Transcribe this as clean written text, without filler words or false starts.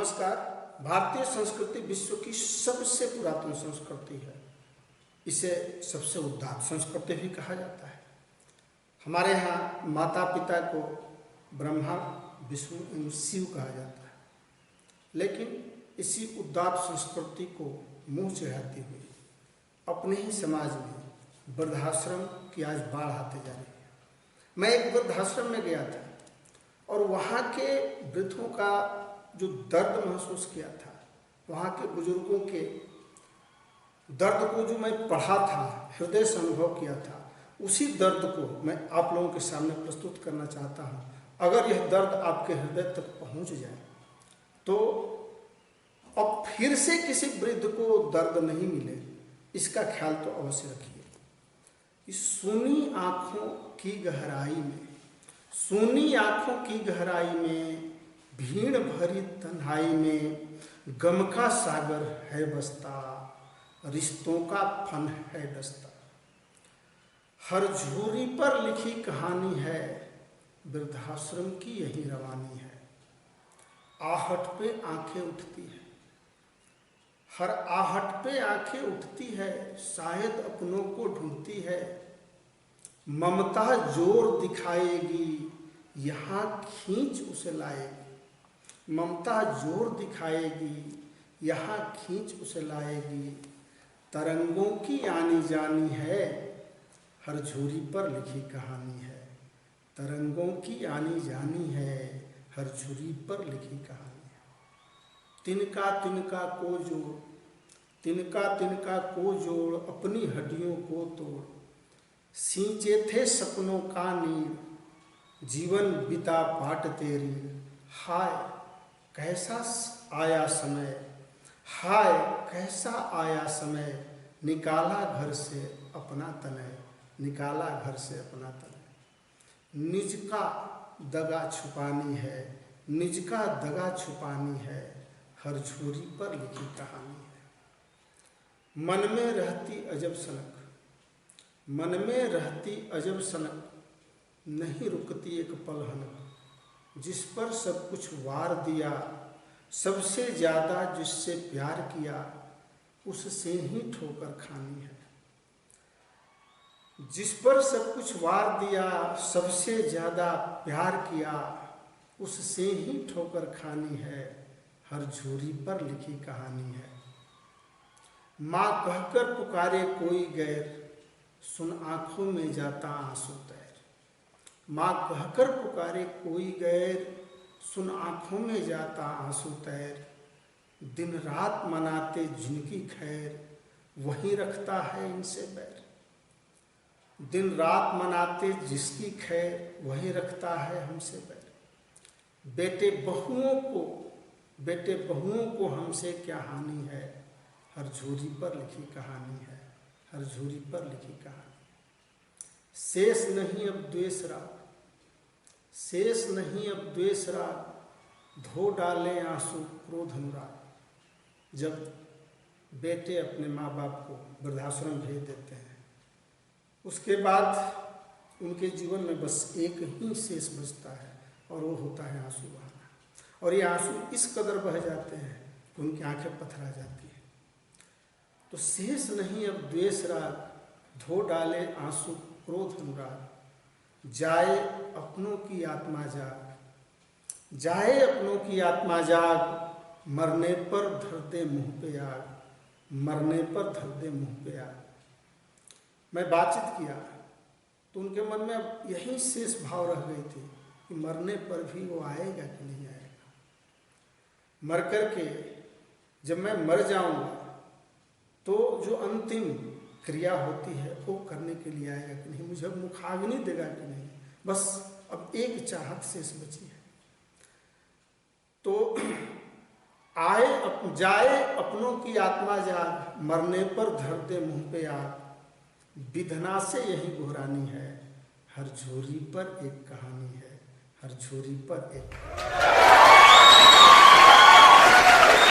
नमस्कार। भारतीय संस्कृति विश्व की सबसे पुरातन संस्कृति है। इसे सबसे उदात्त संस्कृति भी कहा जाता है। हमारे यहाँ माता पिता को ब्रह्मा, विष्णु एवं शिव कहा जाता है, लेकिन इसी उदात्त संस्कृति को मुँह चढ़ाते हुए अपने ही समाज में वृद्धाश्रम की आज बाढ़ आते जा रही है। मैं एक वृद्धाश्रम में गया था और वहाँ के वृद्धों का जो दर्द महसूस किया था, वहाँ के बुजुर्गों के दर्द को जो मैं पढ़ा था, हृदय से अनुभव किया था, उसी दर्द को मैं आप लोगों के सामने प्रस्तुत करना चाहता हूँ। अगर यह दर्द आपके हृदय तक पहुँच जाए तो अब फिर से किसी वृद्ध को दर्द नहीं मिले, इसका ख्याल तो अवश्य रखिए। इस सूनी आँखों की गहराई में, सूनी आँखों की गहराई में, भीड़ भरी तन्हाई में गम का सागर है बसता, रिश्तों का फन है डसता। हर झूरी पर लिखी कहानी है, वृद्धाश्रम की यही रवानी है। आहट पे आंखें उठती है, हर आहट पे आंखें उठती है, शायद अपनों को ढूंढती है। ममता जोर दिखाएगी, यहाँ खींच उसे लाएगी। ममता जोर दिखाएगी, यहाँ खींच उसे लाएगी। तरंगों की आनी जानी है, हर झूरी पर लिखी कहानी है। तरंगों की आनी जानी है, हर झूरी पर लिखी कहानी है। तिनका तिनका को जोड़, तिनका तिनका को जोड़, अपनी हड्डियों को तोड़। सींचे थे सपनों का नीर, जीवन बिता पाट तेरी। हाय कैसा आया समय, हाय कैसा आया समय, निकाला घर से अपना तनय, निकाला घर से अपना तनय। निज का दगा छुपानी है, निज का दगा छुपानी है, हर झूरी पर लिखी कहानी है। मन में रहती अजब सनक, मन में रहती अजब सनक, नहीं रुकती एक पल हनक। जिस पर सब कुछ वार दिया, सबसे ज्यादा जिससे प्यार किया, उससे ही ठोकर खानी है। जिस पर सब कुछ वार दिया, सबसे ज्यादा प्यार किया, उससे ही ठोकर खानी है, हर झूरी पर लिखी कहानी है। माँ कहकर पुकारे कोई गैर, सुन आंखों में जाता आंसू तैर। माँ कहकर पुकारे कोई गैर, सुन आंखों में जाता आंसू तैर। दिन रात मनाते जिनकी खैर, वही रखता है इनसे बैर। दिन रात मनाते जिसकी खैर, वही रखता है हमसे बैर। बेटे बहुओं को हमसे क्या हानि है, हर झूरी पर लिखी कहानी है, हर झूरी पर लिखी कहानी। शेष नहीं अब द्वेष राग, शेष नहीं अब द्वेष राग, धो डाले आंसू क्रोध अनुराग। जब बेटे अपने माँ बाप को वृद्धाश्रम भेज देते हैं, उसके बाद उनके जीवन में बस एक ही शेष बचता है और वो होता है आंसू बहाना। और ये आंसू इस कदर बह जाते हैं कि उनकी आंखें पथरा जाती हैं। तो शेष नहीं अब द्वेष राग, धो डाले आंसू क्रोध अनुराग। जाए अपनों की आत्मा जाग, जाए अपनों की आत्मा जाग, मरने पर धर दे मुँह पे आग, मरने पर धर दे मुँह पे आग। मैं बातचीत किया तो उनके मन में अब यही शेष भाव रह गई थी कि मरने पर भी वो आएगा कि नहीं आएगा। मर कर के जब मैं मर जाऊंगा तो जो अंतिम क्रिया होती है वो करने के लिए आएगा कि नहीं, मुझे मुखाग्नि देगा कि नहीं। बस अब एक चाहत शेष बची है। तो जाए अपनों की आत्मा जाग, मरने पर धर दे मुँह पे आग। विधना से यही गुहरानी है, हर झोरी पर एक कहानी है, हर झोरी पर एक।